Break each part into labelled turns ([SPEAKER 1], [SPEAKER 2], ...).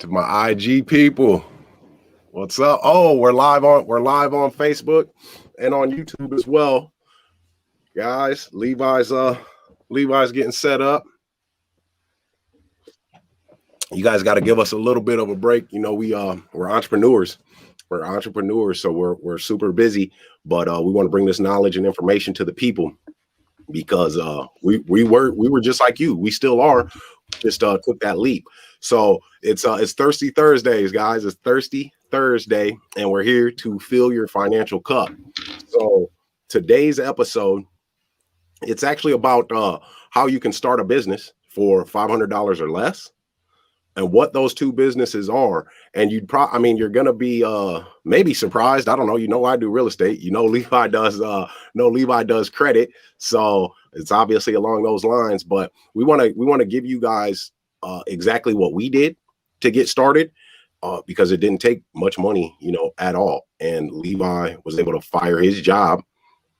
[SPEAKER 1] To my IG people, what's up? Oh, we're live on Facebook and on YouTube as well, guys. Levi's getting set up. You guys got to give us a little bit of a break. You know, we're entrepreneurs. We're entrepreneurs, so we're super busy, but we want to bring this knowledge and information to the people because we were just like you. We still are. Just took that leap. So it's Thirsty Thursdays, guys. It's Thirsty Thursday, and we're here to fill your financial cup. So today's episode, it's actually about how you can start a business for $500 or less, and what those two businesses are. And you're gonna be maybe surprised. I don't know. You know, I do real estate. You know, Levi does credit. So it's obviously along those lines. But we want to give you guys exactly what we did to get started, because it didn't take much money, at all. And Levi was able to fire his job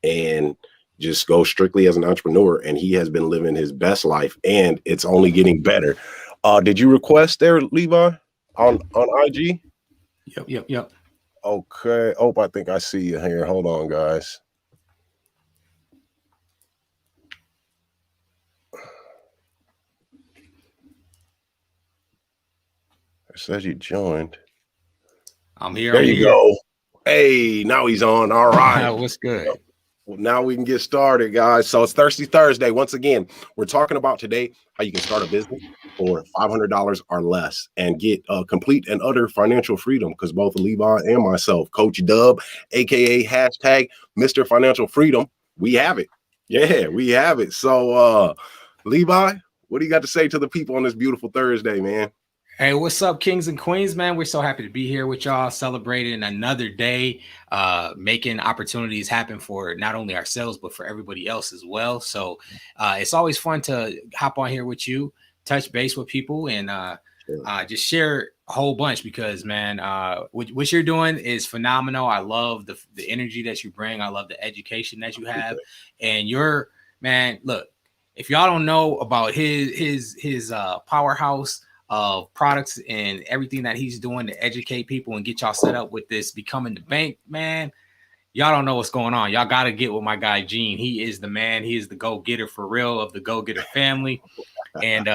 [SPEAKER 1] and just go strictly as an entrepreneur. And he has been living his best life, and it's only getting better. Did you request there, Levi, on IG?
[SPEAKER 2] Yep.
[SPEAKER 1] Okay. Oh, I think I see you here. Hold on, guys. It says you joined.
[SPEAKER 2] I'm here.
[SPEAKER 1] There you go. Hey, now he's on. All right.
[SPEAKER 2] What's good?
[SPEAKER 1] Well, now we can get started, guys. So it's Thirsty Thursday. Once again, we're talking about today how you can start a business for $500 or less and get complete and utter financial freedom, because both Levi and myself, Coach Dubb, aka hashtag Mr. Financial Freedom, we have it. Yeah, we have it. So Levi, what do you got to say to the people on this beautiful Thursday, man?
[SPEAKER 2] Hey, what's up, kings and queens, man? We're so happy to be here with y'all, celebrating another day, making opportunities happen for not only ourselves, but for everybody else as well. So it's always fun to hop on here with you, touch base with people, and just share a whole bunch, because, man, what you're doing is phenomenal. I love the energy that you bring. I love the education that you have. And man, look, if y'all don't know about his powerhouse of products and everything that he's doing to educate people and get y'all set up with this becoming the bank, man, y'all don't know what's going on. Y'all got to get with my guy Gene. He is the man. He is the go-getter for real, of the go-getter family. And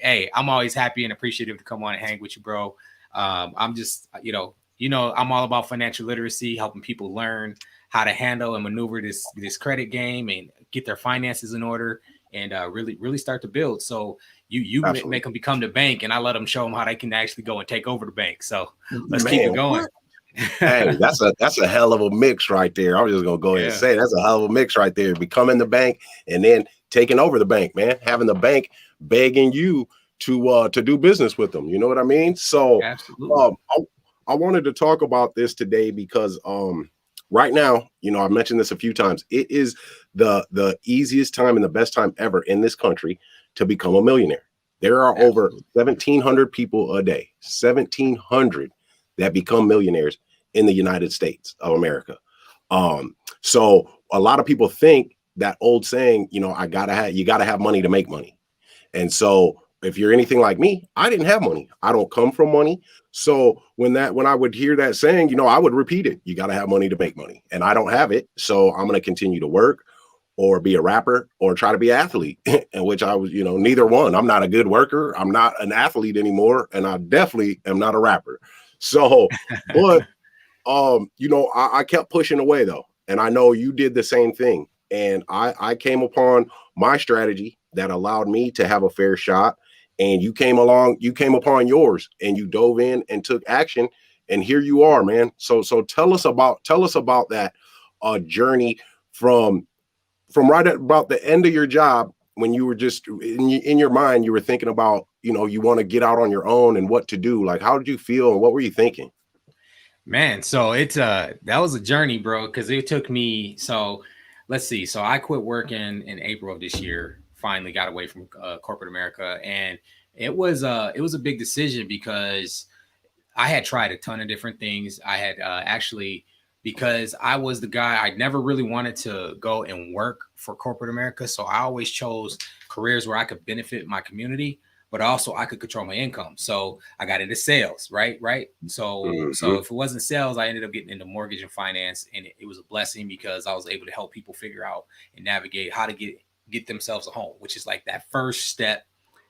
[SPEAKER 2] hey, I'm always happy and appreciative to come on and hang with you, bro. I'm just, I'm all about financial literacy, helping people learn how to handle and maneuver this credit game and get their finances in order, and really start to build. So you make them become the bank, and I let them show them how they can actually go and take over the bank. So let's keep it going.
[SPEAKER 1] Hey, that's a hell of a mix right there. I was just gonna go ahead and say that's a hell of a mix right there. Becoming the bank and then taking over the bank, man. Having the bank begging you to do business with them. You know what I mean? So I wanted to talk about this today because right now, I mentioned this a few times. It is the easiest time and the best time ever in this country to become a millionaire. There are over 1,700 people a day, 1,700 that become millionaires in the United States of America. So a lot of people think that old saying, you gotta have money to make money. And so if you're anything like me, I didn't have money. I don't come from money. So when I would hear that saying, I would repeat it. You got to have money to make money. And I don't have it. So I'm going to continue to work or be a rapper or try to be an athlete, in which I was, neither one. I'm not a good worker. I'm not an athlete anymore. And I definitely am not a rapper. So, but, I kept pushing away though. And I know you did the same thing. And I came upon my strategy that allowed me to have a fair shot. And you came upon yours, and you dove in and took action, and here you are, man. So tell us about that journey from right at about the end of your job, when you were just in your mind, you were thinking about, you want to get out on your own and what to do. Like, how did you feel and what were you thinking?
[SPEAKER 2] Man, so that was a journey, bro, because it took me. So let's see. So I quit working in April of this year. Finally got away from corporate America, and it was a big decision, because I had tried a ton of different things. I had actually, because I was the guy, I never really wanted to go and work for corporate America. So I always chose careers where I could benefit my community. but also I could control my income. So I got into sales, right? So if it wasn't sales, I ended up getting into mortgage and finance, and it was a blessing because I was able to help people figure out and navigate how to get themselves a home, which is like that first step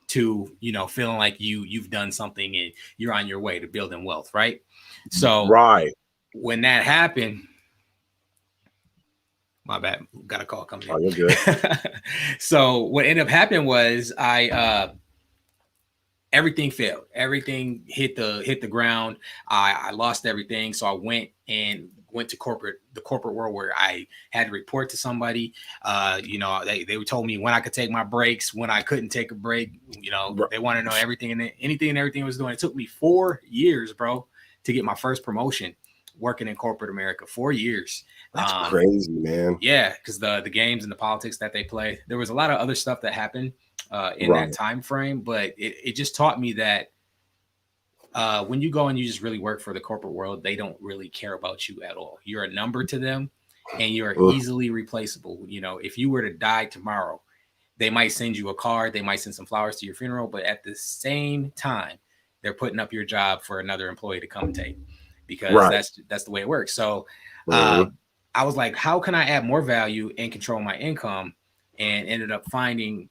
[SPEAKER 2] to, feeling like you've done something and you're on your way to building wealth, right? So when that happened, my bad, got a call coming in.
[SPEAKER 1] Oh, you're good.
[SPEAKER 2] So what ended up happening was everything failed. Everything hit the ground. I lost everything. So I went to the corporate world where I had to report to somebody. They told me when I could take my breaks, when I couldn't take a break. They want to know everything and anything and everything I was doing. It took me 4 years, bro, to get my first promotion working in corporate America. 4 years.
[SPEAKER 1] That's crazy, man.
[SPEAKER 2] Yeah, because the games and the politics that they play. There was a lot of other stuff that happened in that time frame, but it just taught me that when you go and you just really work for the corporate world, they don't really care about you at all. You're a number to them, and you're easily replaceable. If you were to die tomorrow, they might send you a card, they might send some flowers to your funeral, but at the same time, they're putting up your job for another employee to come take, because that's the way it works. So I was like, how can I add more value and control my income? And ended up finding,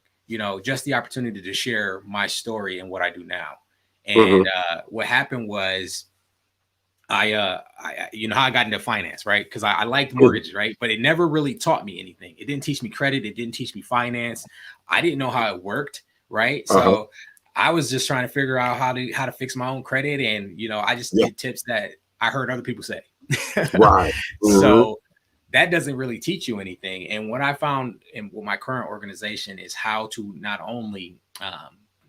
[SPEAKER 2] just the opportunity to share my story and what I do now. And what happened was I how I got into finance, right? Because I liked mortgages, right? But it never really taught me anything. It didn't teach me credit. It didn't teach me finance. I didn't know how it worked, right? So I was just trying to figure out how to fix my own credit. And, I just did tips that I heard other people say. So that doesn't really teach you anything. And what I found with my current organization is how to not only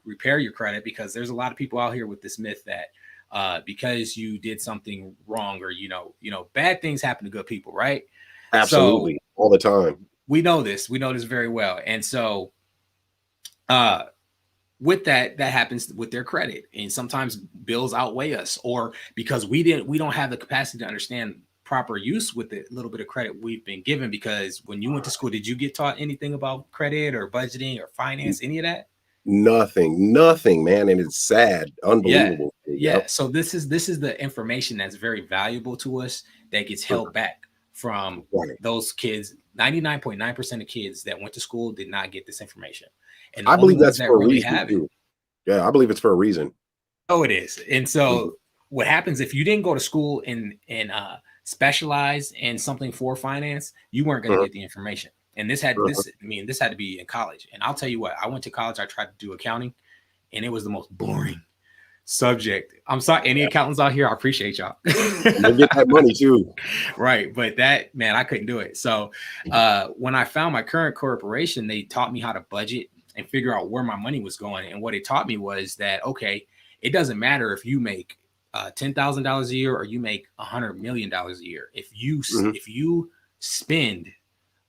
[SPEAKER 2] repair your credit, because there's a lot of people out here with this myth that because you did something wrong or, bad things happen to good people, right?
[SPEAKER 1] Absolutely. So, all the time.
[SPEAKER 2] We know this very well. And so with that happens with their credit. And sometimes bills outweigh us, or because we don't have the capacity to understand proper use with the little bit of credit we've been given. Because when you went to school, did you get taught anything about credit or budgeting or finance, any of that?
[SPEAKER 1] Nothing, man. And it's sad. Unbelievable.
[SPEAKER 2] Yeah. So this is the information that's very valuable to us that gets held back from those kids. 99.9% of kids that went to school did not get this information. And
[SPEAKER 1] I believe that's for a reason too. Yeah, I believe it's for a reason.
[SPEAKER 2] Oh, it is. And so what happens if you didn't go to school and specialize in something for finance, you weren't going to get the information. And this had to be in college. And I'll tell you what, I went to college, I tried to do accounting, and it was the most boring subject. I'm sorry, any accountants out here, I appreciate y'all.
[SPEAKER 1] You'll get that money too.
[SPEAKER 2] Right. But that, man, I couldn't do it. So when I found my current corporation, they taught me how to budget and figure out where my money was going. And what it taught me was that, okay, it doesn't matter if you make $10,000 a year or you make $100 million a year. If you spend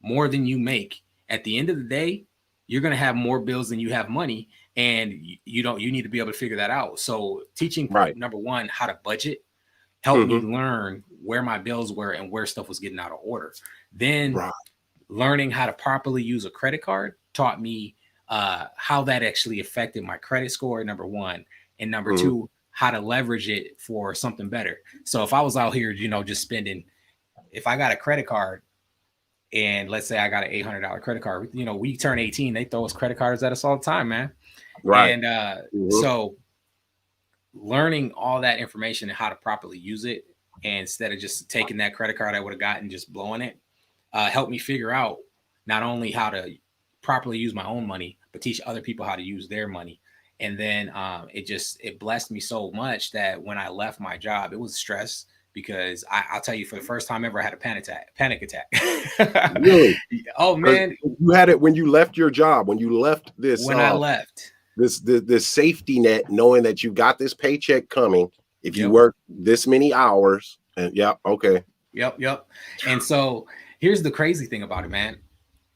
[SPEAKER 2] more than you make, at the end of the day, you're going to have more bills than you have money. And you need to be able to figure that out. So teaching, number one, how to budget helped me learn where my bills were and where stuff was getting out of order. Then learning how to properly use a credit card taught me how that actually affected my credit score, number one. And number two, how to leverage it for something better. So if I was out here, just spending, if I got a credit card, and let's say I got an $800 credit card, we turn 18, they throw us credit cards at us all the time, man. Right. And so learning all that information and how to properly use it, and instead of just taking that credit card I would have gotten, just blowing it, helped me figure out not only how to properly use my own money, but teach other people how to use their money. And then it blessed me so much that when I left my job, it was stress, because I'll tell you, for the first time ever, I had a panic attack.
[SPEAKER 1] Really?
[SPEAKER 2] Oh man.
[SPEAKER 1] You had it when you left your job, when you left this.
[SPEAKER 2] When I left.
[SPEAKER 1] This safety net, knowing that you got this paycheck coming if you work this many hours. And Yep. And so here's the crazy thing about it, man.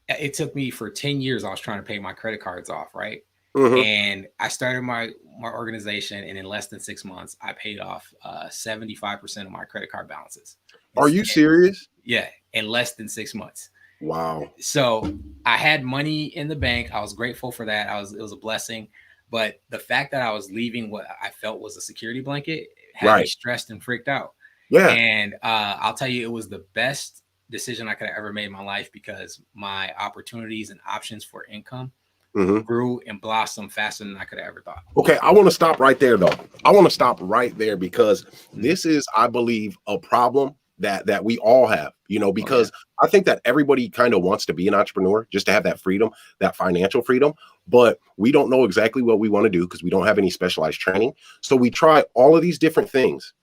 [SPEAKER 1] It took me for 10 years. I was trying to pay my credit cards off, right? And I started my organization, and in less than 6 months, I paid off 75% of my credit card balances. Are you serious?
[SPEAKER 2] Yeah, in less than 6 months.
[SPEAKER 1] Wow.
[SPEAKER 2] So I had money in the bank. I was grateful for that. It was a blessing. But the fact that I was leaving what I felt was a security blanket had me stressed and freaked out.
[SPEAKER 1] Yeah.
[SPEAKER 2] And I'll tell you, it was the best decision I could have ever made in my life, because my opportunities and options for income grew and blossomed faster than I could have ever thought.
[SPEAKER 1] Okay, I want to stop right there, though. I want to stop right there, because this is, I believe, a problem that we all have, because I think that everybody kind of wants to be an entrepreneur, just to have that freedom, that financial freedom, but we don't know exactly what we want to do because we don't have any specialized training. So we try all of these different things.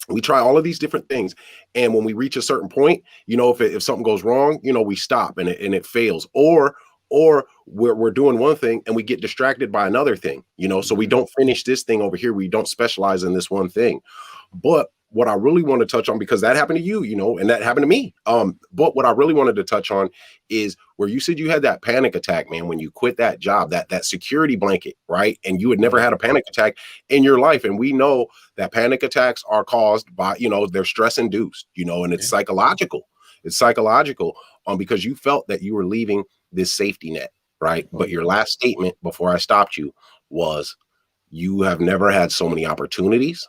[SPEAKER 1] And when we reach a certain point, if something goes wrong, we stop and it fails, or we're doing one thing and we get distracted by another thing, so we don't finish this thing over here. We don't specialize in this one thing. But what I really want to touch on, because that happened to you, and that happened to me. But what I really wanted to touch on is where you said you had that panic attack, man, when you quit that job, that security blanket, right? And you had never had a panic attack in your life. And we know that panic attacks are caused by, they're stress induced, and it's psychological. It's psychological, because you felt that you were leaving this safety net, right? But your last statement before I stopped you was, you have never had so many opportunities,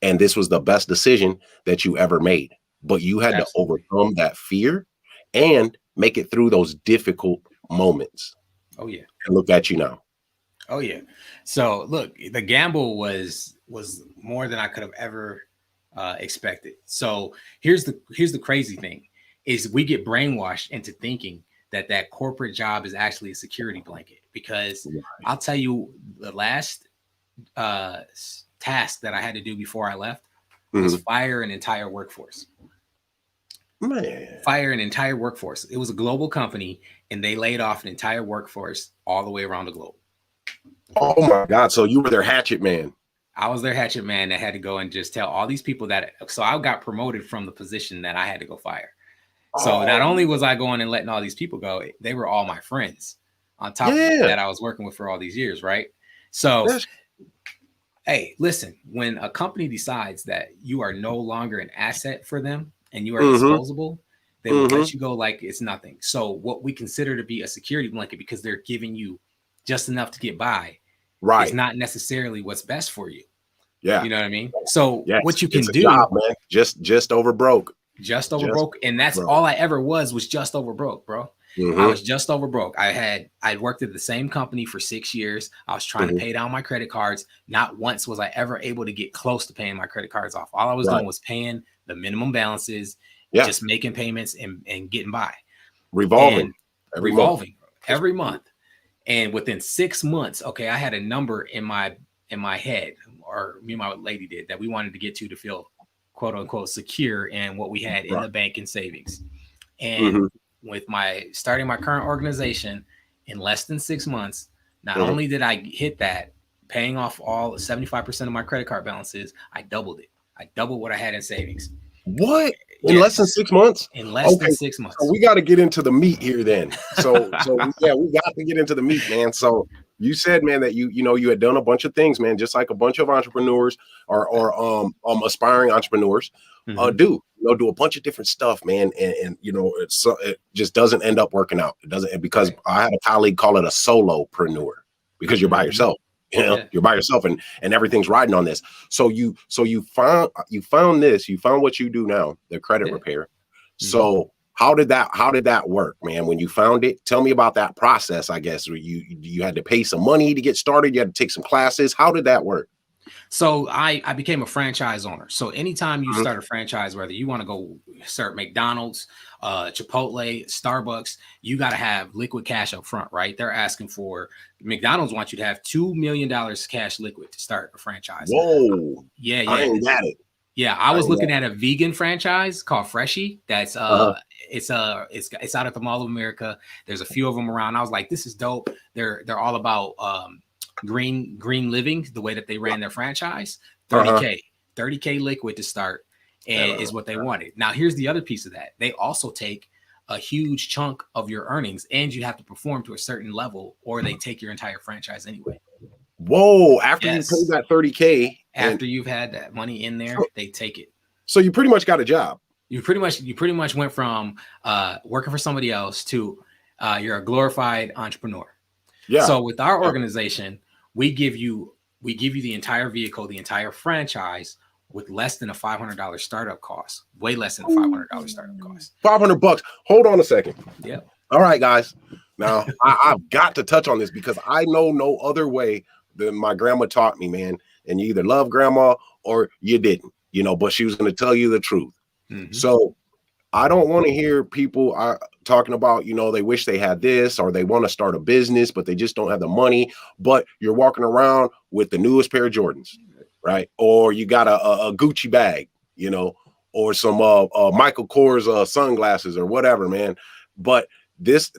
[SPEAKER 1] and this was the best decision that you ever made. But you had to overcome that fear and make it through those difficult moments.
[SPEAKER 2] Oh yeah.
[SPEAKER 1] And look at you now.
[SPEAKER 2] Oh yeah. So look, the gamble was more than I could have ever expected. So here's the crazy thing, is we get brainwashed into thinking that corporate job is actually a security blanket, because I'll tell you, the last task that I had to do before I left was fire an entire workforce. Fire an entire workforce. It was a global company, and they laid off an entire workforce all the way around the globe.
[SPEAKER 1] Oh my God. So you were their hatchet man.
[SPEAKER 2] I was their hatchet man that had to go and just tell all these people so I got promoted from the position that I had to go fire. So not only was I going and letting all these people go, they were all my friends on top of that I was working with for all these years, right? So hey, listen, when a company decides that you are no longer an asset for them and you are disposable, they will let you go like it's nothing. So what we consider to be a security blanket, because they're giving you just enough to get by, is not necessarily what's best for you.
[SPEAKER 1] Yeah.
[SPEAKER 2] You know what I mean? So what you can do,
[SPEAKER 1] job, man. Just over broke.
[SPEAKER 2] Just over broke. And that's all I ever was just over broke, bro. I was just over broke. I'd worked at the same company for 6 years. I was trying to pay down my credit cards. Not once was I ever able to get close to paying my credit cards off. All I was doing was paying the minimum balances, just making payments and getting by.
[SPEAKER 1] Revolving
[SPEAKER 2] every month. And within 6 months, I had a number in my head, or me and my lady did, that we wanted to get to feel quote unquote secure in what we had in the bank and savings. And with starting my current organization in less than 6 months, not only did I hit that, paying off all 75% of my credit card balances, I doubled it. I doubled what I had in savings.
[SPEAKER 1] What? In less than 6 months?
[SPEAKER 2] In less than 6 months.
[SPEAKER 1] So we got to get into the meat here then. So we got to get into the meat, man. So you said, man, that you had done a bunch of things, man, just like a bunch of entrepreneurs or aspiring entrepreneurs do a bunch of different stuff, man. And it just doesn't end up working out. It doesn't, because I had a colleague call it a solopreneur, because you're by yourself. You're by yourself and everything's riding on this. So you found what you do now, the credit repair. So how did that work, man? When you found it, tell me about that process. I guess you had to pay some money to get started. You had to take some classes. How did that work?
[SPEAKER 2] So I became a franchise owner. So anytime you start a franchise, whether you want to go start McDonald's, Chipotle, Starbucks, you got to have liquid cash up front, right? They're asking for, McDonald's wants you to have $2 million cash liquid to start a franchise.
[SPEAKER 1] Whoa.
[SPEAKER 2] Yeah.
[SPEAKER 1] I ain't got it.
[SPEAKER 2] Yeah, I was looking at a vegan franchise called Freshie. That's it's out at the Mall of America. There's a few of them around. I was like, this is dope. They're all about green living, the way that they ran their franchise. 30K liquid to start, and is what they wanted. Now here's the other piece of that. They also take a huge chunk of your earnings, and you have to perform to a certain level, or they take your entire franchise anyway.
[SPEAKER 1] Whoa, after you pay that 30K,
[SPEAKER 2] after you've had that money in there, they take it.
[SPEAKER 1] So you pretty much got a job.
[SPEAKER 2] You pretty much went from working for somebody else to you're a glorified entrepreneur. Yeah. So with our organization, We give you the entire vehicle, the entire franchise, with less than a $500 startup cost. Way less than a $500 startup cost.
[SPEAKER 1] $500. Hold on a second.
[SPEAKER 2] Yeah.
[SPEAKER 1] All right, guys. Now I've got to touch on this because I know no other way than my grandma taught me, man. And you either love grandma or you didn't, but she was going to tell you the truth. Mm-hmm. So I don't want to hear people talking about, they wish they had this or they want to start a business, but they just don't have the money. But you're walking around with the newest pair of Jordans, right? Or you got a Gucci bag, or some Michael Kors sunglasses or whatever, man. But this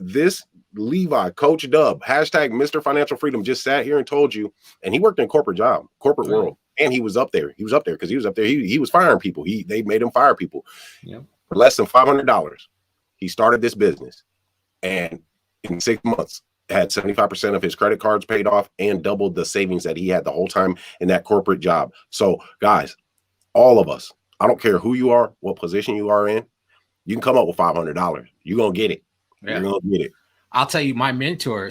[SPEAKER 1] Levi, Coach Dubb, hashtag Mr. Financial Freedom, just sat here and told you, and he worked in corporate world, and he was up there. He was up there because he was up there. He was firing people. They made him fire people.
[SPEAKER 2] Yeah.
[SPEAKER 1] For less than $500, he started this business, and in 6 months, had 75% of his credit cards paid off and doubled the savings that he had the whole time in that corporate job. So, guys, all of us, I don't care who you are, what position you are in, you can come up with $500. You're gonna get it. Yeah. You're gonna get it.
[SPEAKER 2] I'll tell you, my mentor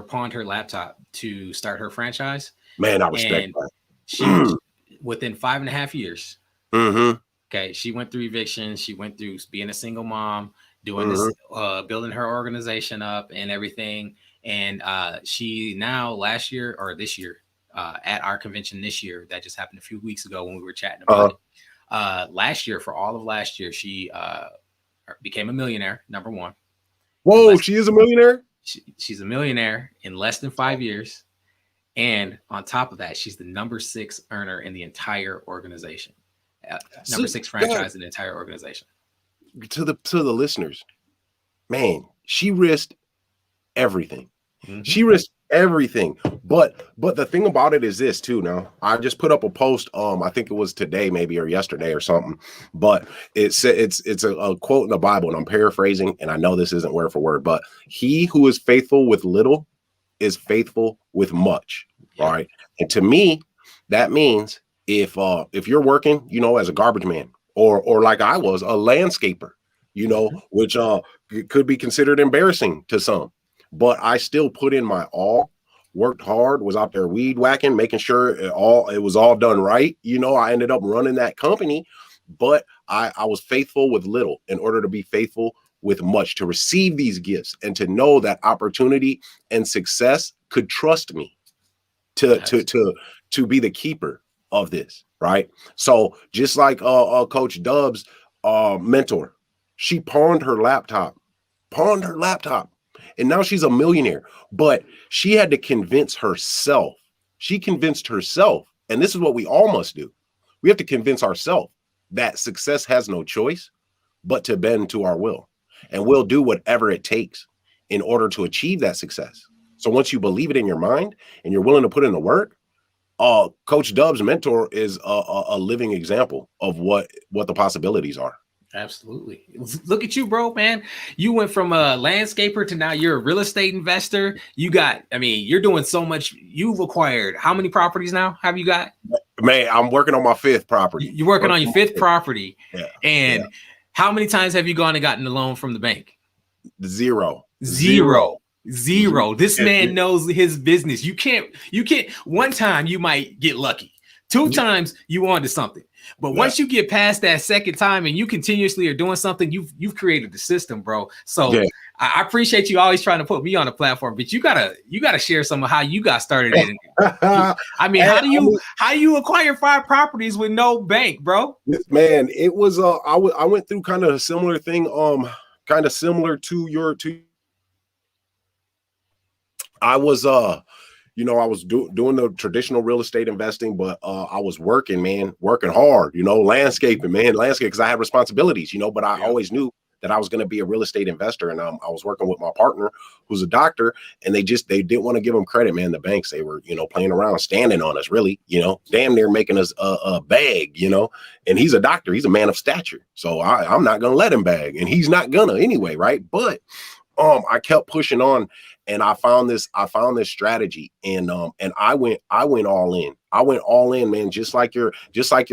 [SPEAKER 2] pawned her laptop to start her franchise.
[SPEAKER 1] Man, I respect that.
[SPEAKER 2] She within 5.5 years.
[SPEAKER 1] Mm-hmm.
[SPEAKER 2] Okay, she went through eviction. She went through being a single mom, doing this, building her organization up and everything. And she now this year, at our convention this year, that just happened a few weeks ago when we were chatting about it. Last year, for all of last year, she became a millionaire, number one.
[SPEAKER 1] Whoa, she is a millionaire?
[SPEAKER 2] She's a millionaire in less than 5 years. And on top of that, she's the number 6 earner in the entire organization. Number 6 franchise in the entire organization.
[SPEAKER 1] To the listeners, man, she risked everything. Mm-hmm. She risked everything. But the thing about it is this too. Now, I just put up a post. I think it was today, maybe, or yesterday or something. But it's a quote in the Bible, and I'm paraphrasing. And I know this isn't word for word, but he who is faithful with little is faithful with much. Yeah. Right. And to me, that means if you're working, as a garbage man or like I was, a landscaper, which could be considered embarrassing to some, but I still put in my all, worked hard, was out there weed whacking, making sure it was all done right. I ended up running that company, but I was faithful with little in order to be faithful with much, to receive these gifts and to know that opportunity and success could trust me to be the keeper of this, right? So just like Coach Dubb's mentor, she pawned her laptop, and now she's a millionaire. But she had to convince herself. She convinced herself, and this is what we all must do. We have to convince ourselves that success has no choice but to bend to our will, and we'll do whatever it takes in order to achieve that success. So once you believe it in your mind and you're willing to put in the work, Coach Dubb's mentor is a living example of what the possibilities are.
[SPEAKER 2] Absolutely. Look at you, bro, man. You went from a landscaper to now you're a real estate investor. You're doing so much. You've acquired how many properties now have you got?
[SPEAKER 1] Man, I'm working on my 5th property.
[SPEAKER 2] You're working on your 5th property.
[SPEAKER 1] Yeah.
[SPEAKER 2] And how many times have you gone and gotten a loan from the bank?
[SPEAKER 1] Zero.
[SPEAKER 2] This man knows his business. You can't. One time you might get lucky. 2 times you onto something. But once you get past that second time and you continuously are doing something, you've created the system, bro. So I appreciate you always trying to put me on a platform, but you gotta share some of how you got started. How do you acquire 5 properties with no bank, bro?
[SPEAKER 1] Man, it was I went through kind of a similar thing, kind of similar to I was I was doing the traditional real estate investing, but I was working hard, landscaping, because I had responsibilities, but I always knew that I was going to be a real estate investor. And I was working with my partner who's a doctor, and they didn't want to give him credit, man. The banks, they were, playing around, standing on us, really, damn near making us a bag, and he's a doctor. He's a man of stature. So I'm not going to let him bag, and he's not gonna anyway. Right. But I kept pushing on, and I found this strategy, and I went all in. I went all in, man, just like your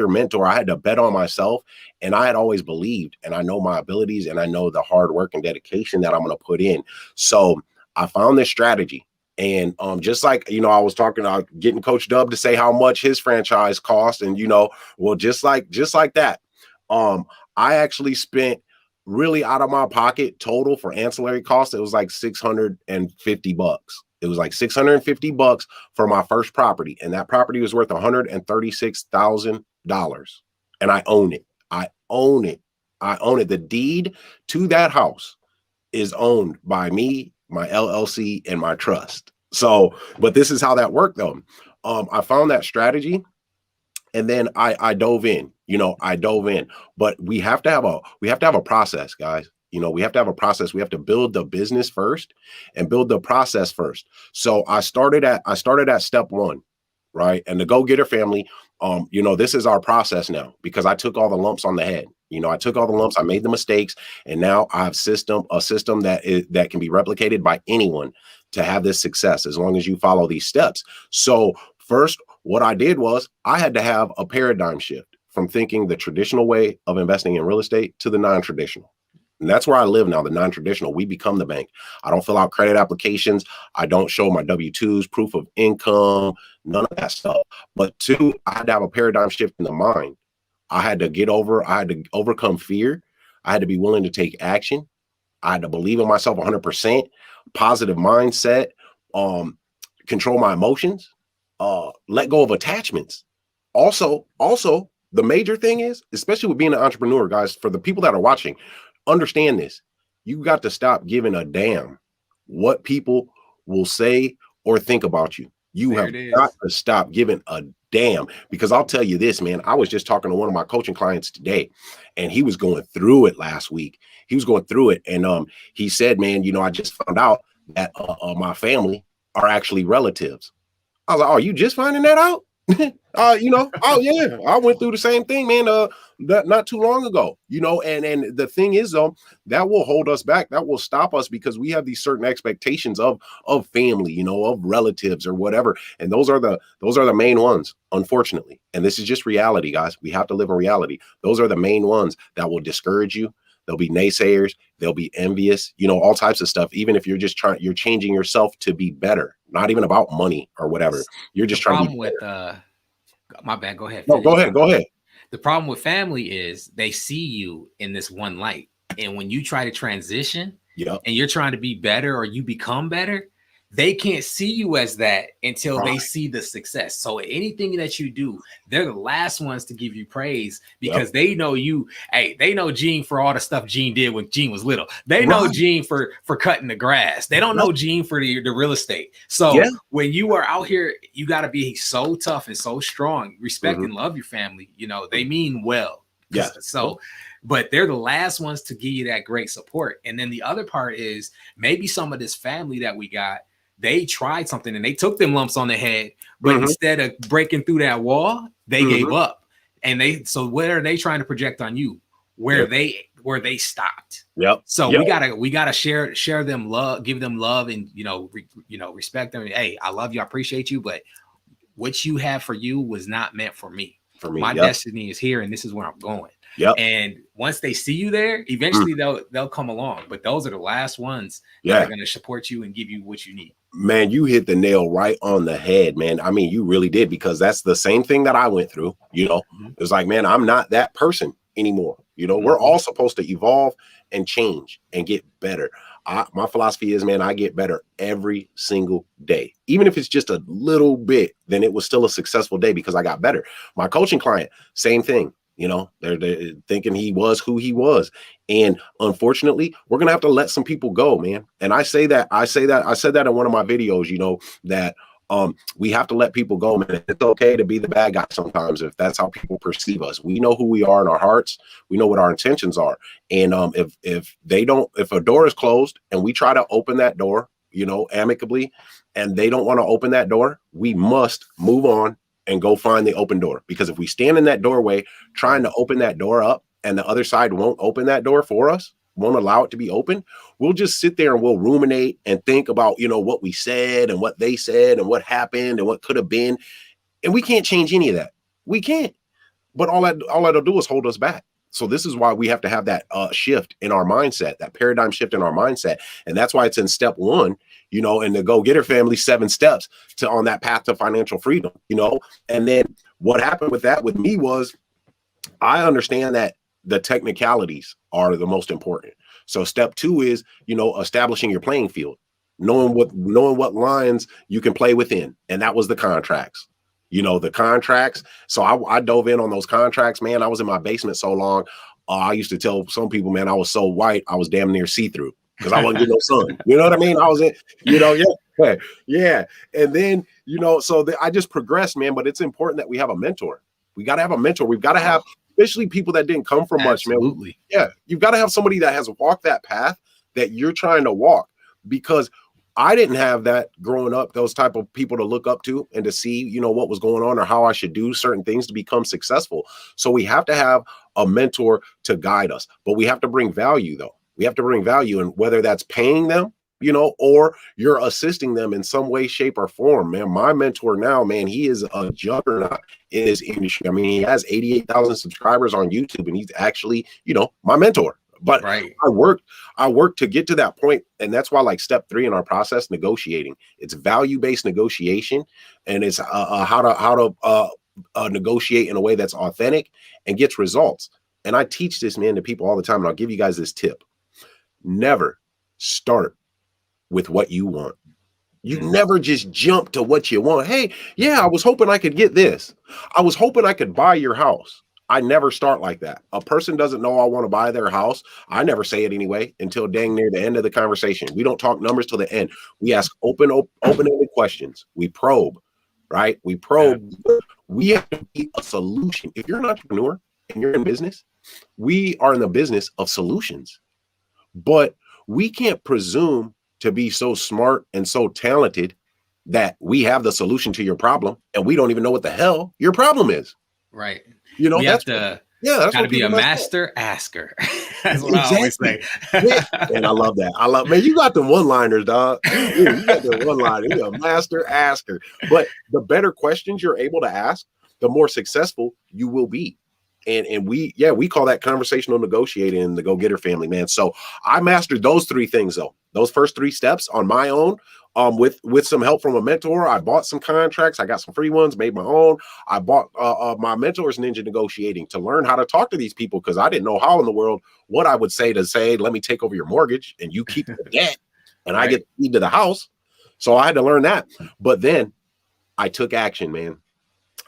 [SPEAKER 1] mentor. I had to bet on myself, and I had always believed, and I know my abilities, and I know the hard work and dedication that I'm going to put in. So I found this strategy, And just like, you know, I was talking about getting Coach Dubb to say how much his franchise cost. And, you know, well, just like that, I actually spent really out of my pocket total for ancillary costs. It was like $650. It was like $650 for my first property. And that property was worth $136,000. And I own it. I own it. I own it. The deed to that house is owned by me, my LLC, and my trust. So, but this is how that worked though. I found that strategy, and then I dove in. You know, I dove in. But we have to have a process, guys. You know, we have to have a process. We have to build the business first and build the process first. So I started at step one, right? And the go-getter family, you know, this is our process now, because I took all the lumps on the head. You know, I took all the lumps, I made the mistakes, and now I have a system that can be replicated by anyone to have this success as long as you follow these steps. So first, what I did was I had to have a paradigm shift from thinking the traditional way of investing in real estate to the non-traditional. And that's where I live now, the non-traditional. We become the bank. I don't fill out credit applications. I don't show my W-2s, proof of income, none of that stuff. But two, I had to have a paradigm shift in the mind. I had to overcome fear. I had to be willing to take action. I had to believe in myself 100%, positive mindset, control my emotions, let go of attachments. Also, the major thing is, especially with being an entrepreneur, guys, for the people that are watching, understand this. You got to stop giving a damn what people will say or think about you. You have got to stop giving a damn, because I'll tell you this, man. I was just talking to one of my coaching clients today, and he was going through it last week. He was going through it, and he said, man, you know, I just found out that my family are actually relatives. I was like, oh, you just finding that out? You know, oh yeah, I went through the same thing, man. Not too long ago, you know, and the thing is, though, that will hold us back. That will stop us, because we have these certain expectations of family, you know, of relatives or whatever, and those are the main ones, unfortunately. And this is just reality, guys. We have to live in reality. Those are the main ones that will discourage you. There'll be naysayers. They'll be envious, you know, all types of stuff. Even if you're just you're changing yourself to be better, not even about money or whatever. You're just trying to be better.
[SPEAKER 2] My bad. Go ahead.
[SPEAKER 1] No, go ahead.
[SPEAKER 2] The problem with family is they see you in this one light. And when you try to transition and you're trying to be better, or you become better, they can't see you as that until they see the success. So anything that you do, they're the last ones to give you praise, because they know you. Hey, they know Gene for all the stuff Gene did when Gene was little. They know Gene for cutting the grass. They don't know Gene for the real estate. So when you are out here, you got to be so tough and so strong. Respect and love your family. You know, they mean well.
[SPEAKER 1] Yeah.
[SPEAKER 2] So, but they're the last ones to give you that great support. And then the other part is, maybe some of this family that we got, they tried something and they took them lumps on the head, but instead of breaking through that wall, they gave up. And so what are they trying to project on you? Where they stopped. So we gotta share them love, give them love, and respect them. Hey, I love you, I appreciate you, but what you have for you was not meant for me. My destiny is here, and this is where I'm going. And once they see you there, eventually they'll come along. But those are the last ones that are going to support you and give you what you need.
[SPEAKER 1] Man, you hit the nail right on the head, man. I mean, you really did, because that's the same thing that I went through. You know, it was like, man, I'm not that person anymore. You know, we're all supposed to evolve and change and get better. My philosophy is, man, I get better every single day. Even if it's just a little bit, then it was still a successful day because I got better. My coaching client, same thing. You know, they're thinking he was who he was. And unfortunately, we're going to have to let some people go, man. And I said that in one of my videos, you know, that we have to let people go, man. It's okay to be the bad guy sometimes if that's how people perceive us. We know who we are in our hearts. We know what our intentions are. And if a door is closed and we try to open that door, you know, amicably, and they don't want to open that door, we must move on and go find the open door. Because if we stand in that doorway trying to open that door up, and the other side won't open that door for us, won't allow it to be open, we'll just sit there and we'll ruminate and think about, you know, what we said and what they said and what happened and what could have been. And we can't change any of that. We can't. But all that'll do is hold us back. So this is why we have to have that shift in our mindset, that paradigm shift in our mindset. And that's why it's in step 1, you know, in the Go Getter family, 7 steps to on that path to financial freedom, you know. And then what happened with that with me was I understand that the technicalities are the most important. So step 2 is, you know, establishing your playing field, knowing what lines you can play within. And that was the contracts. You know, the contracts. So I dove in on those contracts, man. I was in my basement so long. I used to tell some people, man, I was so white, I was damn near see-through because I wasn't getting no sun. You know what I mean? I was in, you know, yeah, yeah. And then, you know, so I just progressed, man. But it's important that we have a mentor. We got to have a mentor. We've got to have, especially people that didn't come from much, man.
[SPEAKER 2] Absolutely.
[SPEAKER 1] Yeah, you've got to have somebody that has walked that path that you're trying to walk, because I didn't have that growing up, those type of people to look up to and to see, you know, what was going on or how I should do certain things to become successful. So we have to have a mentor to guide us, but we have to bring value though. We have to bring value, and whether that's paying them, you know, or you're assisting them in some way, shape, or form, man. My mentor now, man, he is a juggernaut in his industry. I mean, he has 88,000 subscribers on YouTube, and he's actually, you know, my mentor. But right. I worked to get to that point. And that's why, like, step 3 in our process, negotiating, it's value-based negotiation. And it's how to negotiate in a way that's authentic and gets results. And I teach this, man, to people all the time. And I'll give you guys this tip. Never start with what you want. You never just jump to what you want. Hey, yeah, I was hoping I could get this. I was hoping I could buy your house. I never start like that. A person doesn't know I want to buy their house. I never say it anyway until dang near the end of the conversation. We don't talk numbers till the end. We ask open-ended questions. We probe, right? We probe. Yeah. We have to be a solution. If you're an entrepreneur and you're in business, we are in the business of solutions. But we can't presume to be so smart and so talented that we have the solution to your problem and we don't even know what the hell your problem is.
[SPEAKER 2] Right.
[SPEAKER 1] You know,
[SPEAKER 2] that's got to be a master asker. That's what I always say.
[SPEAKER 1] Yeah. And I love that. Man, you got the one-liners, dog. You got the one-liner. You're a master asker. But the better questions you're able to ask, the more successful you will be. And we call that conversational negotiating in the Go Getter family, man. So I mastered those 3 things, though. Those first 3 steps on my own. With some help from a mentor. I bought some contracts. I got some free ones, made my own. I bought my mentor's Ninja Negotiating to learn how to talk to these people, because I didn't know how in the world what I would say, let me take over your mortgage and you keep the debt and I get the key to the house. So I had to learn that. But then I took action, man.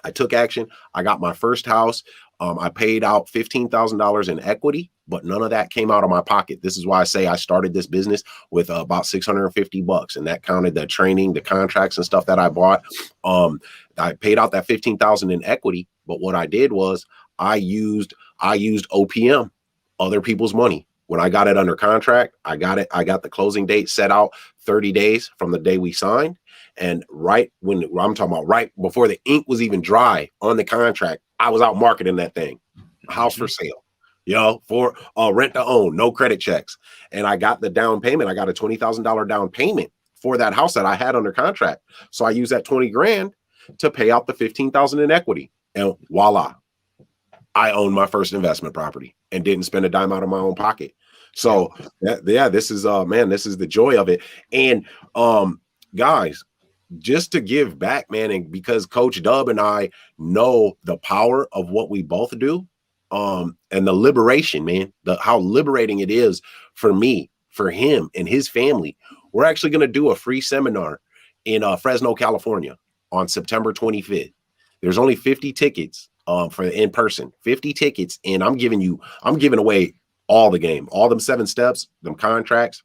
[SPEAKER 1] I took action. I got my first house. I paid out $15,000 in equity, but none of that came out of my pocket. This is why I say I started this business with about $650, and that counted the training, the contracts and stuff that I bought. I paid out that $15,000 in equity, but what I did was I used OPM, other people's money. When I got it under contract, I got the closing date set out 30 days from the day we signed. And right before the ink was even dry on the contract, I was out marketing that thing, house for sale, you know, for rent to own, no credit checks. And I got the down payment. I got a $20,000 down payment for that house that I had under contract. So I used that 20 grand to pay out the 15,000 in equity. And voila, I owned my first investment property and didn't spend a dime out of my own pocket. So this is this is the joy of it. And guys, just to give back, man, and because Coach Dubb and I know the power of what we both do, and the liberation, man, how liberating it is for me, for him and his family. We're actually going to do a free seminar in Fresno, California on September 25th. There's only 50 tickets for in person, 50 tickets. And I'm giving away all the game, all them 7 steps, them contracts.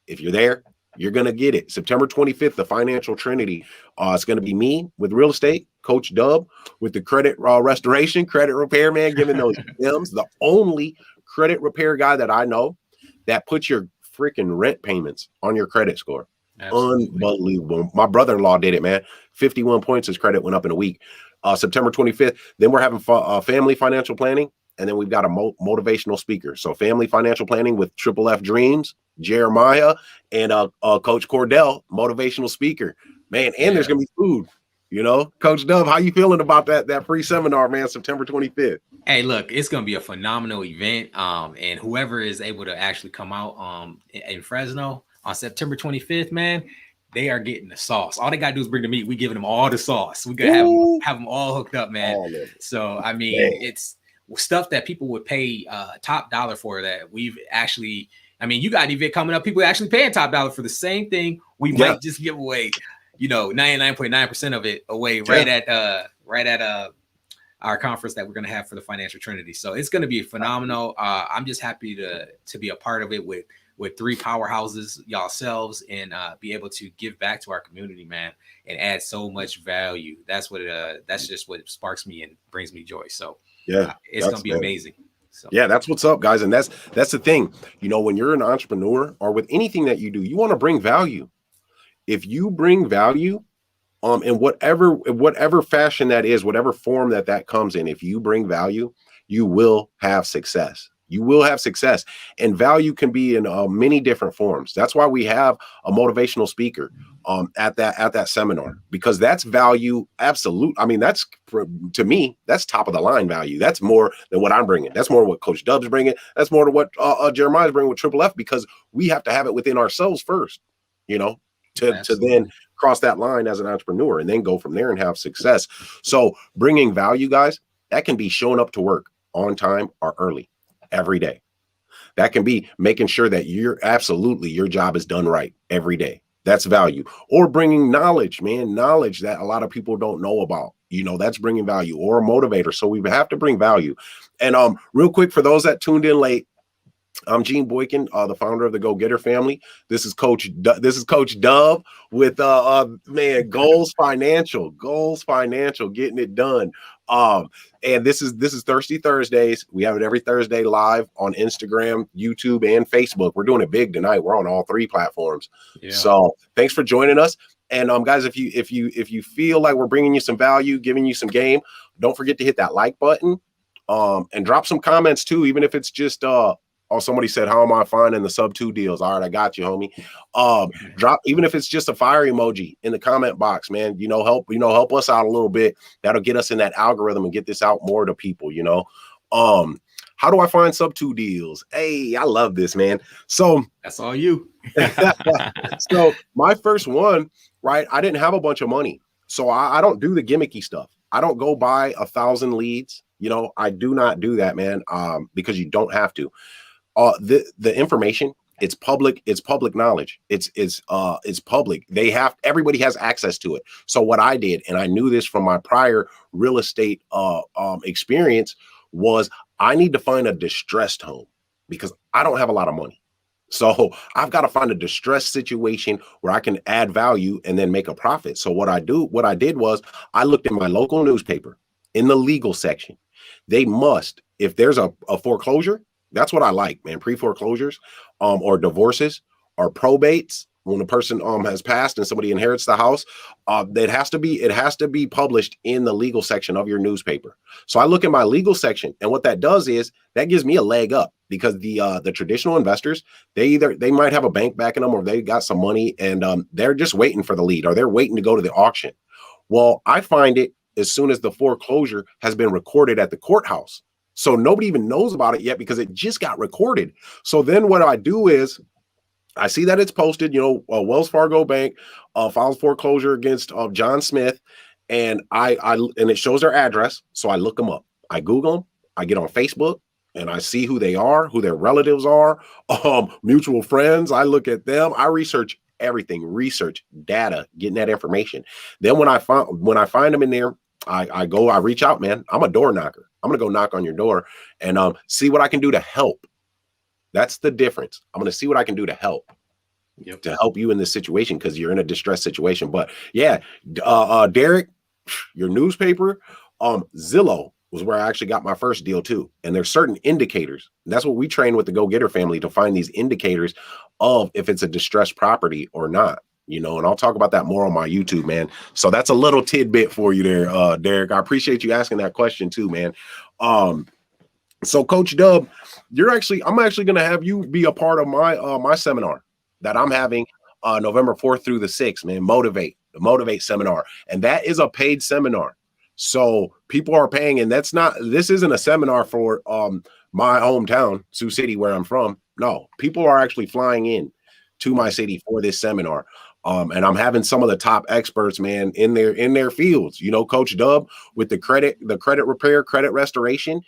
[SPEAKER 1] If you're there, you're going to get it. September 25th, the Financial Trinity. It's going to be me with real estate, Coach Dubb with the credit restoration, credit repair, man, giving those gems. The only credit repair guy that I know that puts your freaking rent payments on your credit score. Absolutely. Unbelievable. My brother-in-law did it, man. 51 points his credit went up in a week. September 25th. Then we're having family financial planning. And then we've got a motivational speaker. So family financial planning with Triple F Dreams, Jeremiah, and Coach Cordell, motivational speaker. Man, and there's going to be food. Coach Dubb, how you feeling about that free seminar, man? September 25th.
[SPEAKER 2] Hey, look, it's gonna be a phenomenal event. And whoever is able to actually come out in Fresno on September 25th, man, they are getting the sauce. All they gotta do is bring the meat. We giving them all the sauce. We gonna have them all hooked up, man. So I mean, it's stuff that people would pay top dollar for that we've actually. I mean, you got an event coming up. People actually paying top dollar for the same thing. We might just give away, 99.9% of it away right at our conference that we're going to have for the Financial Trinity. So it's going to be phenomenal. I'm just happy to be a part of it with three powerhouses, yourselves, and be able to give back to our community, man, and add so much value. That's just what sparks me and brings me joy. So it's going to be amazing. So.
[SPEAKER 1] Yeah, that's what's up, guys. And that's the thing, when you're an entrepreneur or with anything that you do, you want to bring value. If you bring value, in whatever fashion that is, whatever form that comes in, if you bring value, you will have success. You will have success, and value can be in many different forms. That's why we have a motivational speaker at that seminar, because that's value. Absolute. I mean, that's, to me, that's top of the line value. That's more than what I'm bringing. That's more what Coach Dubb's bringing. That's more than what Jeremiah's bringing with Triple F, because we have to have it within ourselves first, to then cross that line as an entrepreneur and then go from there and have success. So bringing value, guys, that can be showing up to work on time or early every day. That can be making sure that your job is done right every day. That's value. Or bringing knowledge that a lot of people don't know about. That's bringing value, or a motivator. So we have to bring value. And real quick, for those that tuned in late, I'm Gene Boykin, the founder of the Go Getter family. This is Coach Dubb with Goals Financial, getting it done. And this is Thirsty Thursdays. We have it every Thursday live on Instagram, YouTube, and Facebook. We're doing it big tonight. We're on all three platforms. Yeah. So thanks for joining us. And guys, if you feel like we're bringing you some value, giving you some game, don't forget to hit that like button, and drop some comments too, even if it's just somebody said, how am I finding the sub 2 deals? All right, I got you, homie. Drop, even if it's just a fire emoji in the comment box, man. Help us out a little bit. That'll get us in that algorithm and get this out more to people. How do I find sub 2 deals? Hey, I love this, man. So
[SPEAKER 2] that's all you.
[SPEAKER 1] So my first one, right? I didn't have a bunch of money, so I don't do the gimmicky stuff. I don't go buy 1,000 leads. I do not do that, man. Because you don't have to. The information, it's public knowledge. It's public. Everybody has access to it. So what I did, and I knew this from my prior real estate experience, was I need to find a distressed home, because I don't have a lot of money. So I've got to find a distressed situation where I can add value and then make a profit. So what I did was I looked in my local newspaper in the legal section. They must, if there's a foreclosure, that's what I like, man. Pre-foreclosures, or divorces, or probates. When a person has passed and somebody inherits the house, it has to be published in the legal section of your newspaper. So I look at my legal section, and what that does is that gives me a leg up, because the traditional investors, they might have a bank backing them, or they got some money, and they're just waiting for the lead, or they're waiting to go to the auction. Well, I find it as soon as the foreclosure has been recorded at the courthouse. So nobody even knows about it yet, because it just got recorded. So then what I do is I see that it's posted, Wells Fargo Bank files foreclosure against John Smith, and and it shows their address. So I look them up. I Google them. I get on Facebook, and I see who they are, who their relatives are, mutual friends. I look at them. I research everything, research data, getting that information. Then when I find them in there, I reach out, man. I'm a door knocker. I'm going to go knock on your door and see what I can do to help. That's the difference. I'm going to see what I can do to help. Yep. To help you in this situation, because you're in a distressed situation. But yeah, Derek, your newspaper, Zillow was where I actually got my first deal too. And there's certain indicators. That's what we train with the Go Getter family, to find these indicators of if it's a distressed property or not. And I'll talk about that more on my YouTube, man. So that's a little tidbit for you there, Derek. I appreciate you asking that question too, man. So Coach Dubb, I'm actually going to have you be a part of my seminar that I'm having November 4th through the 6th, man. Motivate. the Motivate seminar. And that is a paid seminar. So people are paying, and this isn't a seminar for my hometown, Sioux City, where I'm from. No, people are actually flying in to my city for this seminar. And I'm having some of the top experts, man, in their fields. Coach Dubb with the credit repair, credit restoration.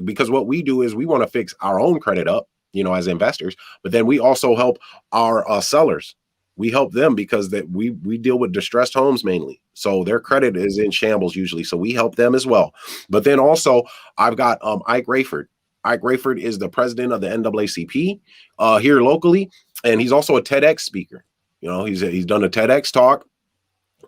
[SPEAKER 1] Because what we do is we want to fix our own credit up, as investors, but then we also help our sellers. We help them because that we deal with distressed homes mainly. So their credit is in shambles usually. So we help them as well. But then also I've got Ike Rayford. Ike Rayford is the president of the NAACP here locally. And he's also a TEDx speaker. He's done a TEDx talk,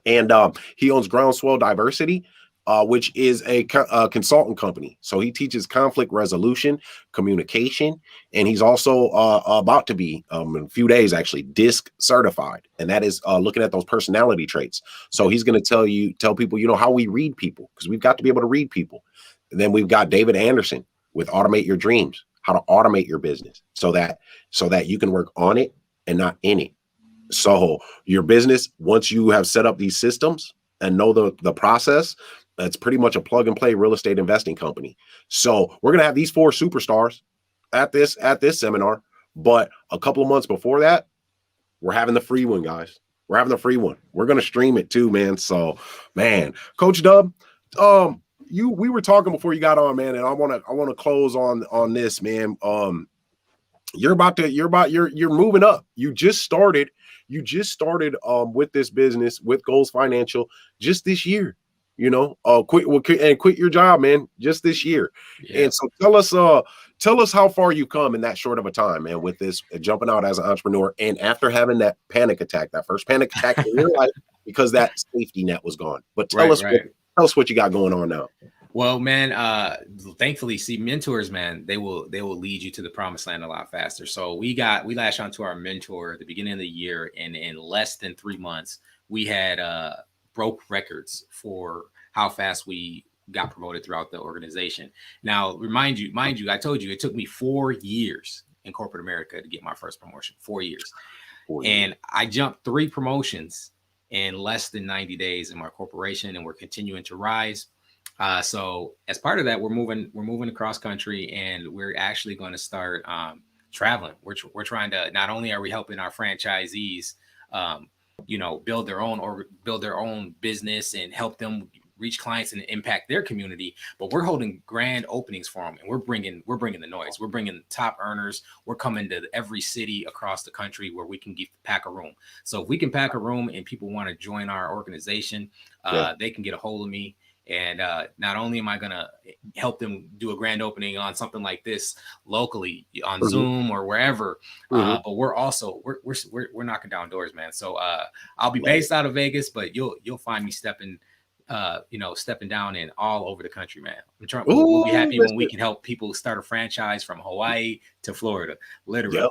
[SPEAKER 1] and he owns Groundswell Diversity, which is a consultant company. So he teaches conflict resolution, communication, and he's also about to be, in a few days actually, DISC certified. And that is looking at those personality traits. So he's going to tell people, how we read people, because we've got to be able to read people. And then we've got David Anderson with Automate Your Dreams, how to automate your business so that you can work on it and not in it. So your business, once you have set up these systems and know the process, it's pretty much a plug and play real estate investing company. So we're going to have these 4 superstars at this seminar. But a couple of months before that, we're having the free one, guys. We're having the free one. We're going to stream it too, man. So, man, Coach Dubb, we were talking before you got on, man, and I want to close on this, man. You're moving up. You just started with this business with Goals Financial just this year. Quit your job, man, just this year. Yeah. And so tell us how far you come in that short of a time, man, with this jumping out as an entrepreneur and after having that first panic attack in your life because that safety net was gone. But tell us what you got going on now.
[SPEAKER 2] Well, man, thankfully, see, mentors, man, they will lead you to the promised land a lot faster. So we latched onto our mentor at the beginning of the year, and in less than 3 months, we had broke records for how fast we got promoted throughout the organization. Now, mind you, I told you it took me 4 years in corporate America to get my first promotion. 4 years. And I jumped 3 promotions in less than 90 days in my corporation, and we're continuing to rise. So as part of that, we're moving across country, and we're actually going to start traveling. We're trying to, not only are we helping our franchisees, build their own business and help them reach clients and impact their community, but we're holding grand openings for them, and we're bringing the noise. We're bringing top earners. We're coming to every city across the country where we can pack a room. So if we can pack a room and people want to join our organization, they can get a hold of me. And not only am I going to help them do a grand opening on something like this locally on Zoom or wherever, but we're also we're knocking down doors, man. So I'll be based out of Vegas, but you'll find me stepping down in all over the country, man. We'll be happy when we can help people start a franchise from Hawaii to Florida, literally.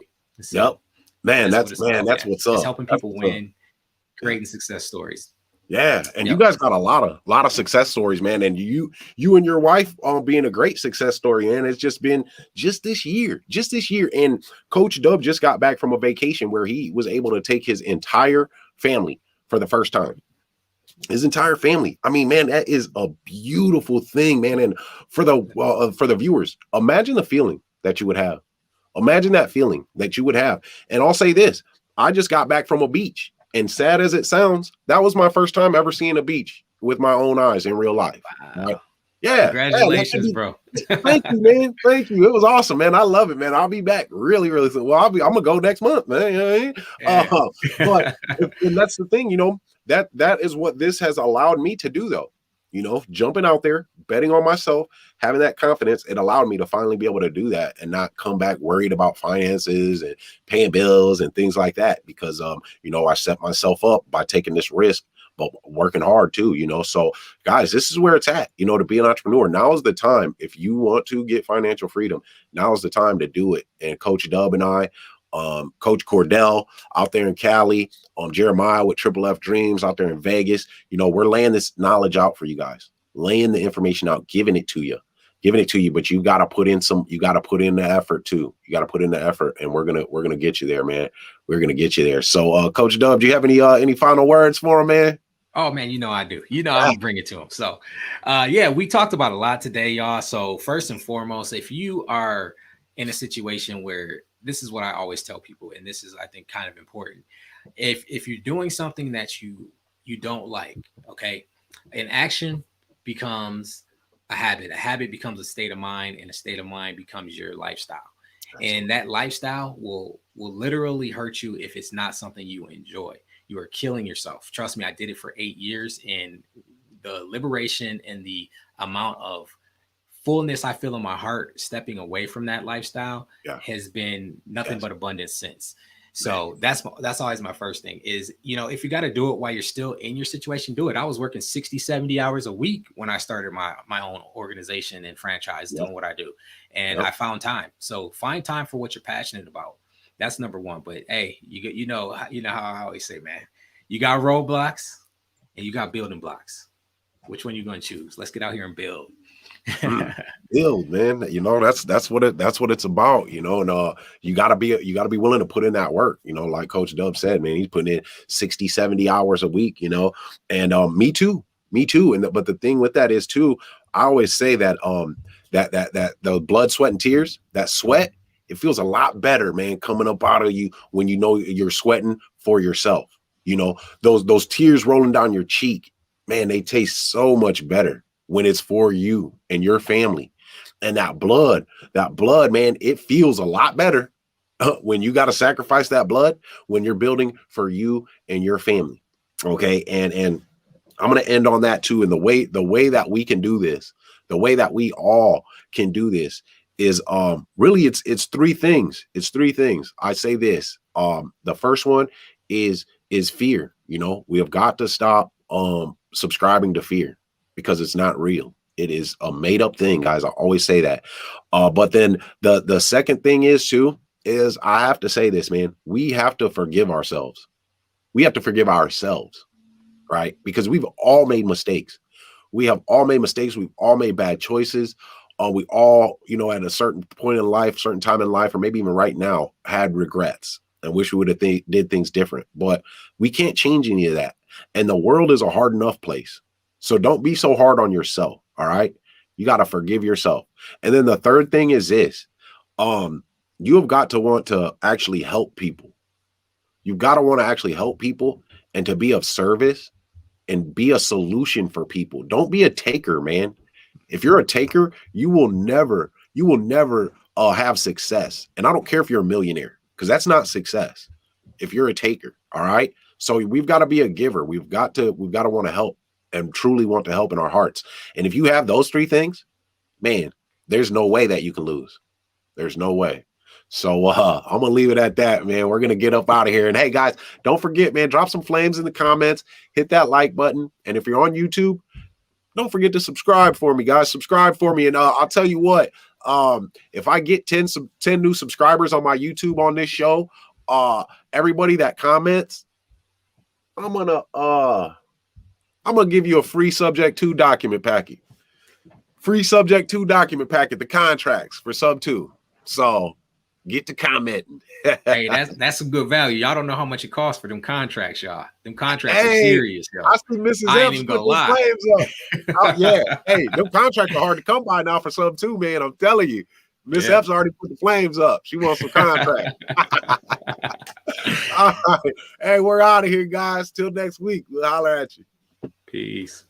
[SPEAKER 1] Yep. Man, that's what's up.
[SPEAKER 2] It's helping people win, creating success stories.
[SPEAKER 1] Yeah, and you guys got a lot of success stories, man. And you and your wife being a great success story, and it's just been this year. And Coach Dubb just got back from a vacation where he was able to take his entire family for the first time. His entire family. I mean, man, that is a beautiful thing, man. And for the viewers, imagine the feeling that you would have. Imagine that feeling that you would have. And I'll say this: I just got back from a beach. And sad as it sounds, that was my first time ever seeing a beach with my own eyes in real life.
[SPEAKER 2] Wow.
[SPEAKER 1] Right? Yeah.
[SPEAKER 2] Congratulations, bro.
[SPEAKER 1] Thank you, man. Thank you. It was awesome, man. I love it, man. I'll be back really, really soon. Well, I'm gonna go next month, man. You know what I mean? But and that's the thing, that is what this has allowed me to do, though. Jumping out there, betting on myself, having that confidence, it allowed me to finally be able to do that and not come back worried about finances and paying bills and things like that. Because, I set myself up by taking this risk, but working hard too, So guys, this is where it's at, to be an entrepreneur. Now is the time. If you want to get financial freedom, now is the time to do it. And Coach Dubb and I, Coach Cordell out there in Cali, Jeremiah with Triple F Dreams out there in Vegas. We're laying this knowledge out for you guys, laying the information out, giving it to you. giving it to you, but you got to put in the effort too. You got to put in the effort, and we're going to get you there, man. We're going to get you there. So, Coach Dubb, do you have any final words for him, man?
[SPEAKER 2] Oh, man, I do. I'm bring it to him. So, yeah, we talked about a lot today, y'all. So first and foremost, if you are in a situation where, this is what I always tell people, and this is, I think, kind of important. If you're doing something that you don't like, okay, an action becomes a habit becomes a state of mind, and a state of mind becomes your lifestyle. Absolutely. And that lifestyle will literally hurt you if it's not something you enjoy. You are killing yourself. Trust me, I did it for 8 years, and the liberation and the amount of fullness I feel in my heart stepping away from that lifestyle has been nothing but abundance since. So that's always my first thing is, if you got to do it while you're still in your situation, do it. I was working 60, 70 hours a week when I started my own organization and franchise doing what I do. And I found time. So find time for what you're passionate about. That's number one. But hey, you know how I always say, man, you got roadblocks and you got building blocks. Which one you going to choose? Let's get out here and build.
[SPEAKER 1] Build, man. That's what it's about, and you gotta be willing to put in that work, like Coach Dubb said, man. He's putting in 60, 70 hours a week, and me too. But the thing with that is too, I always say that that the blood, sweat, and tears, that sweat, it feels a lot better, man, coming up out of you when you're sweating for yourself. Those tears rolling down your cheek, man, they taste so much better when it's for you and your family. And that blood, man, it feels a lot better when you got to sacrifice that blood when you're building for you and your family. Okay. And I'm going to end on that too. And the way that we can do this, the way that we all can do this is really it's three things. It's three things. I say this. The first one is fear. We have got to stop subscribing to fear, because it's not real. It is a made up thing, guys. I always say that. But then the second thing is I have to say this, man. We have to forgive ourselves. We have to forgive ourselves, right? Because we've all made mistakes. We have all made mistakes. We've all made bad choices. We all, at a certain point in life, certain time in life, or maybe even right now, had regrets and wish we would have did things different. But we can't change any of that. And the world is a hard enough place. So don't be so hard on yourself. All right. You got to forgive yourself. And then the third thing is this. You have got to want to actually help people. You've got to want to actually help people and to be of service and be a solution for people. Don't be a taker, man. If you're a taker, you will never have success. And I don't care if you're a millionaire, because that's not success if you're a taker. All right. So we've got to be a giver. We've got to want to help and truly want to help in our hearts. And if you have those three things, man, there's no way that you can lose. There's no way. So I'm going to leave it at that, man. We're going to get up out of here. And hey, guys, don't forget, man, drop some flames in the comments, hit that like button. And if you're on YouTube, don't forget to subscribe for me, guys. Subscribe for me. And I'll tell you what, if I get 10 new subscribers on my YouTube on this show, everybody that comments, I'm gonna give you a free Subject 2 document packet. Free Subject 2 document packet, the contracts for Sub 2. So get to commenting.
[SPEAKER 2] Hey, that's some good value. Y'all don't know how much it costs for them contracts, y'all. Them contracts are serious, y'all.
[SPEAKER 1] I see Mrs. Epps put the flames up. Yeah. Hey, them contracts are hard to come by now for Sub 2, man. I'm telling you. Miss Epps already put the flames up. She wants some contract. All right. Hey, we're out of here, guys. Till next week. We'll holler at you.
[SPEAKER 2] Peace.